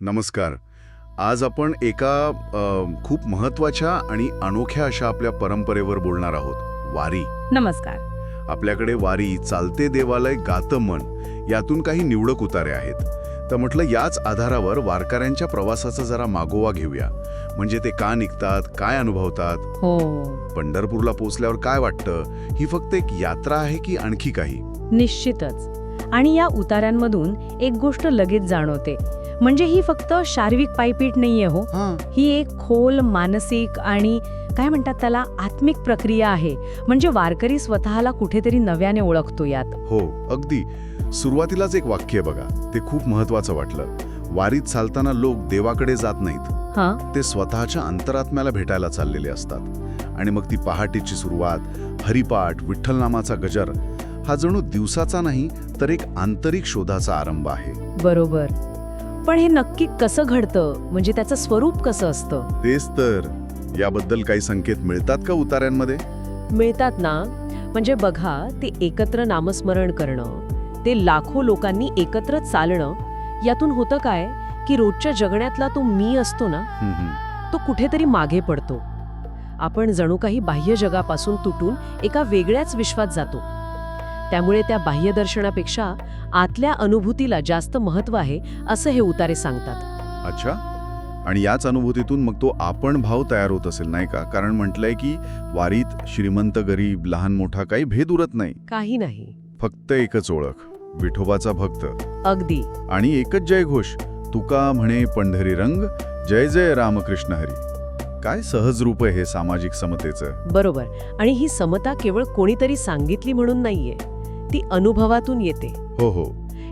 नमस्कार. आज आपण एका खूप महत्वाच्या आणि अनोख्या अशा आपल्या परंपरेवर बोलणार आहोत, वारी. नमस्कार. आपल्याकडे वारी, चालते देवालय, गातं मन यातून काही निवडक उतारे आहेत. तर म्हटलं याच आधारावर वारकऱ्यांच्या प्रवासाचा जरा मागोवा घेऊया. म्हणजे ते का निघतात, काय अनुभवतात, हो, पंढरपूरला पोहोचल्यावर काय वाटतं, ही फक्त एक यात्रा आहे की आणखी काही? निश्चितच. आणि या उतार्यांमधून एक गोष्ट लगेच जाणवते, म्हणजे ही फक्त शारीरिक पायपीट नाहीये हो. ही एक खोल मानसिक आणि काय म्हणतात त्याला आत्मिक प्रक्रिया आहे. म्हणजे वारकरी स्वतःला कुठेतरी नव्याने ओळखतो यात. हो, अगदी. सुरुवातीलाच एक वाक्य बघा, ते खूप महत्वाचं वाटलं. वारीत चालताना लोक देवाकडे जात नाहीत, ते स्वतःच्या अंतरात्म्याला भेटायला चाललेले असतात. आणि मग ती पहाटेची सुरुवात, हरिपाठ, विठ्ठलनामाचा गजर, हा जणू दिवसाचा नाही तर एक आंतरिक शोधाचा आरंभ आहे. बरोबर. पण हे नक्की कसं घडतं, म्हणजे त्याचं स्वरूप कसं असतं? तेच तर. याबद्दल काही संकेत मिळतात का उतार्यांमध्ये? मिळतात ना. म्हणजे बघा, ते एकत्र नामस्मरण करणं, ते लाखो लोकांनी एकत्र चालणं, यातून होतं काय की रोजच्या जगण्यातला तो मी असतो ना, तो कुठेतरी मागे पडतो. आपण जणू काही बाह्य जगापासून तुटून एका वेगळ्याच विश्वात जातो. त्यामुळे त्या बाह्य दर्शनापेक्षा आतल्या अनुभूतीला जास्त महत्व आहे, असं हे उतारे सांगतात. अच्छा. आणि याच अनुभूतीतून मग तो आपण भाव तयार होत असेल, नाही का? कारण म्हटलंय की वारीत श्रीमंत गरीब लहान मोठा काही भेद उरत नाही. काही नाही. फक्त एकच ओळख, विठोबाचा भक्त. अगदी. आणि एकच जयघोष, तुका म्हणे पंढरी रंग, जय जय रामकृष्ण हरी. काय सहज रूप आहे हे सामाजिक समतेचं. बरोबर. आणि ही समता केवळ कोणीतरी सांगितली म्हणून नाहीये, ती अनुभवातून येते. हो हो.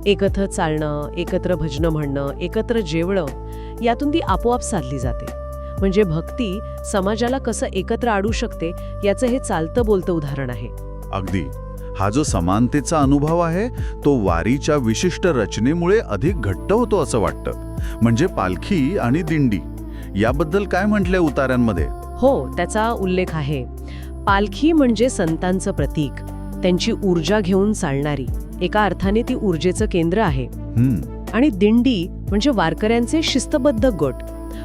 एकत्र चालणं, एकत्र भजनं म्हणणं, एकत्र जेवणं, यातून ती आपोआप साधली जाते. म्हणजे भक्ती समाजाला कसं एकत्र आणू शकते याचं हे चालतं बोलतं उदाहरण आहे. अगदी. हा जो समानतेचा अनुभव आहे तो वारीच्या विशिष्ट रचनेमुळे अधिक घट्ट होतो असं वाटतं. म्हणजे पालखी आणि दिंडी याबद्दल काय म्हटलंय उतार्यांमध्ये? हो, त्याचा उल्लेख आहे. पालखी म्हणजे संतांचं प्रतीक, त्यांची ऊर्जा घेऊन चालणारी, एका अर्थाने ती ऊर्जेचं केंद्र आहे. आणि दिंडी म्हणजे वारकऱ्यांचे शिस्तबद्ध गट.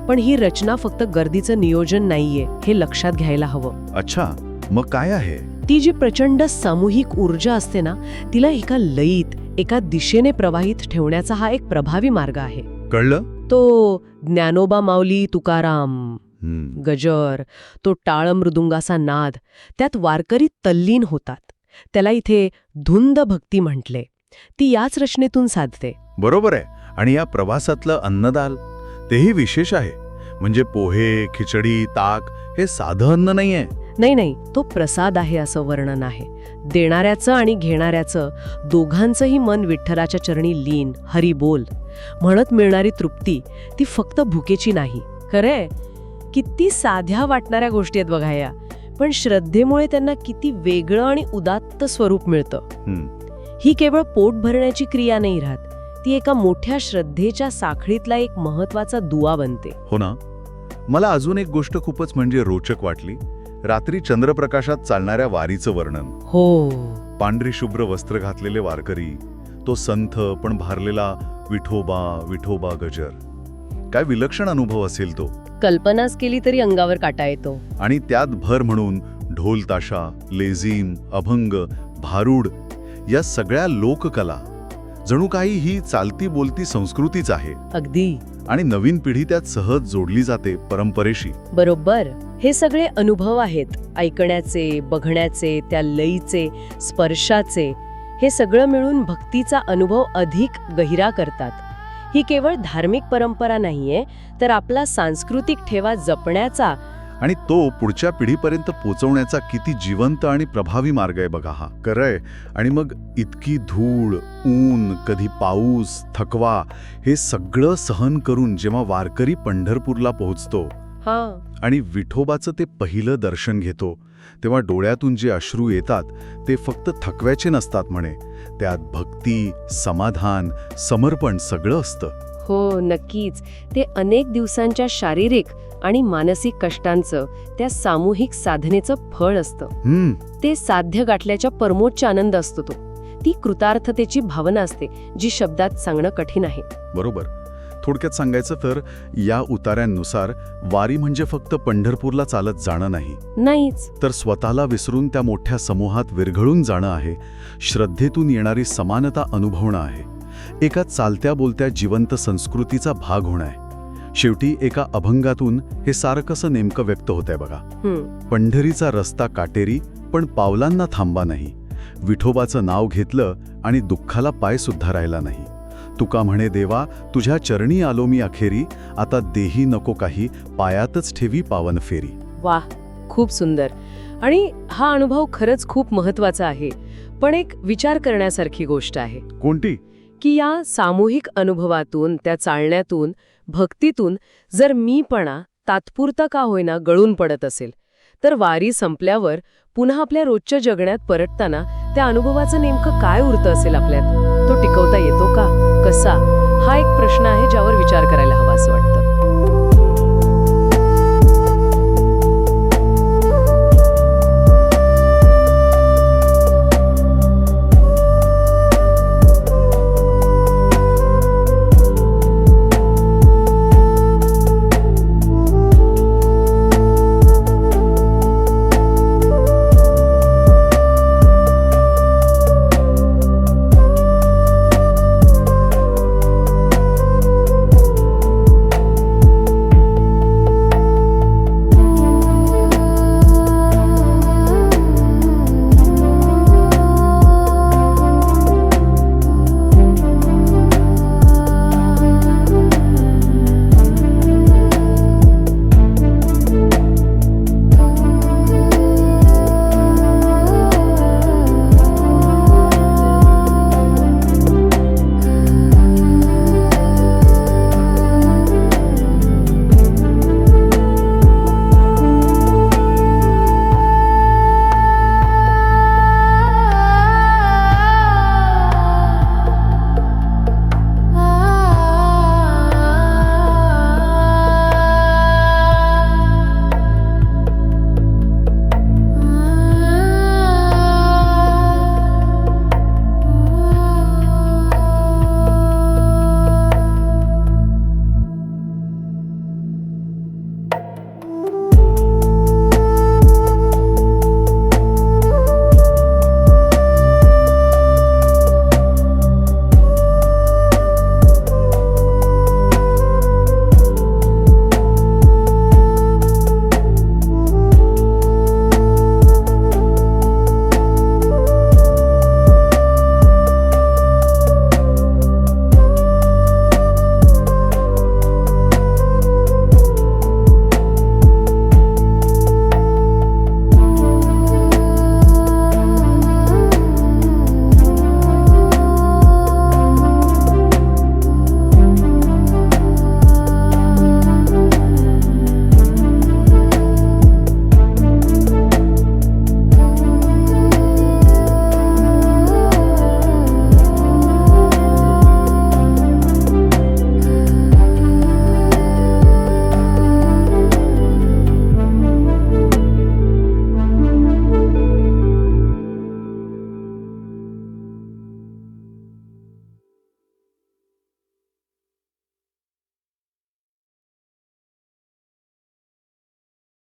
पण ही रचना फक्त गर्दीचं नियोजन नाहीये, हे लक्षात घ्यायला हवं. अच्छा, मग काय आहे? ती जी प्रचंड सामूहिक ऊर्जा असते ना, तिला एका लयीत, एका दिशेने प्रवाहित ठेवण्याचा हा एक प्रभावी मार्ग आहे. कळलं? तो ज्ञानोबा माऊली तुकाराम गजर, तो टाळ मृदुंगाचा नाद, त्यात वारकरी तल्लीन होतात. त्याला इथे धुंद भक्ती म्हटले. ती याच रचनेतून साधते. बरोबर आहे. आणि या प्रवासातलं अन्नदान तेही विशेष आहे. म्हणजे पोहे, खिचडी, ताक हे साधं अन्न नाहीये. नाही, तो प्रसाद आहे असं वर्णन आहे. देणाऱ्याचं आणि घेणाऱ्याचं दोघांचंही मन विठ्ठलाच्या चरणी लीन, हरी बोल म्हणत मिळणारी तृप्ती, ती फक्त भुकेची नाही. खरंय, किती साध्या वाटणाऱ्या गोष्टी आहेत बघा या, पण श्रद्धेमुळे त्यांना किती वेगळं आणि उदात्त स्वरूप मिळतं. ही केवळ पोट भरण्याची क्रिया नाही राहत, ती एका मोठ्या श्रद्धेच्या साखळीतला एक महत्वाचा दुवा बनते. हो ना. मला अजून एक गोष्ट खूपच म्हणजे रोचक वाटली. रात्री चंद्रप्रकाशात चालणाऱ्या वारीचं वर्णन. हो. पांढरी शुभ्र वस्त्र घातलेले वारकरी, तो संथ पण भारलेला विठोबा विठोबा गजर. काय विलक्षण अनुभव असेल तो. कल्पनाच केली तरी अंगावर काटा येतो. आणि त्यात भर म्हणून ढोल ताशा, लेझीम, अभंग, भारूड या सगळ्या लोककला, जणू काही ही चालती बोलती संस्कृतीच आहे. अगदी. आणि नवीन पिढी त्यात सहज जोडली जाते परंपरेशी. बरोबर. हे सगळे अनुभव आहेत, ऐकण्याचे, बघण्याचे, त्या लयीचे, स्पर्शाचे. हे सगळं मिळून भक्तीचा अनुभव अधिक गहिरा करतात. ही केवळ धार्मिक परंपरा नाहीये, तर आपला सांस्कृतिक ठेवा जपण्याचा आणि तो पुढच्या पिढीपर्यंत पोचवण्याचा किती जिवंत आणि प्रभावी मार्ग आहे बघा हा. खरंय. आणि मग इतकी धूळ, ऊन, कधी पाऊस, थकवा, हे सगळं सहन करून जेव्हा वारकरी पंढरपूरला पोहोचतो आणि विठोबाचं ते पहिलं दर्शन घेतो, तेव्हा डोळ्यातून जे अश्रू येतात ते फक्त थकव्याचे नसतात म्हणे. त्यात भक्ती, समाधान, समर्पण सगळं असतं. हो, नक्कीच. ते अनेक दिवसांच्या शारीरिक आणि मानसिक कष्टांचं, त्या सामूहिक साधनेचं फळ असतं. ते साध्य गाठल्याच्या परमोच्च आनंद असतो तो. ती कृतार्थतेची भावना असते, जी शब्दात सांगणं कठीण आहे. बरोबर. थोडक्यात सांगायचं तर या उतार्यांनुसार वारी म्हणजे फक्त पंढरपूरला चालत जाणं नाही, नाहीच. तर स्वतःला विसरून त्या मोठ्या समूहात विरघळून जाणं आहे, श्रद्धेतून येणारी समानता अनुभवणं आहे, एका चालत्या बोलत्या जिवंत संस्कृतीचा भाग होणं आहे. शेवटी एका अभंगातून हे सारं कसं नेमकं व्यक्त होतंय बघा. पंढरीचा रस्ता काटेरी पण पावलांना थांबा नाही, विठोबाचं नाव घेतलं आणि दुःखाला पाय सुद्धा राहिला नाही. तुका म्हणे देवा तुझ्या चरणी आलो मी अखेरी, आता देही नको काही पायातच ठेवी पावन फेरी. वाह, खूप सुंदर. आणि हा अनुभव खरंच खूप महत्वाचा आहे. पण एक विचार करण्यासारखी गोष्ट आहे कोणती? की या सामूहिक अनुभवातून, त्या चालण्यातून, भक्तीतून जर मीपणा तात्पुरता का होईना गळून पडत असेल, तर वारी संपल्यावर पुन्हा आपल्या रोजच्या जगण्यात परतताना त्या अनुभवाचं नेमकं काय उरतं असेल आपल्यात? तो टिकवता येतो का? कसा? हा एक प्रश्न आहे ज्यावर विचार करायला हवा.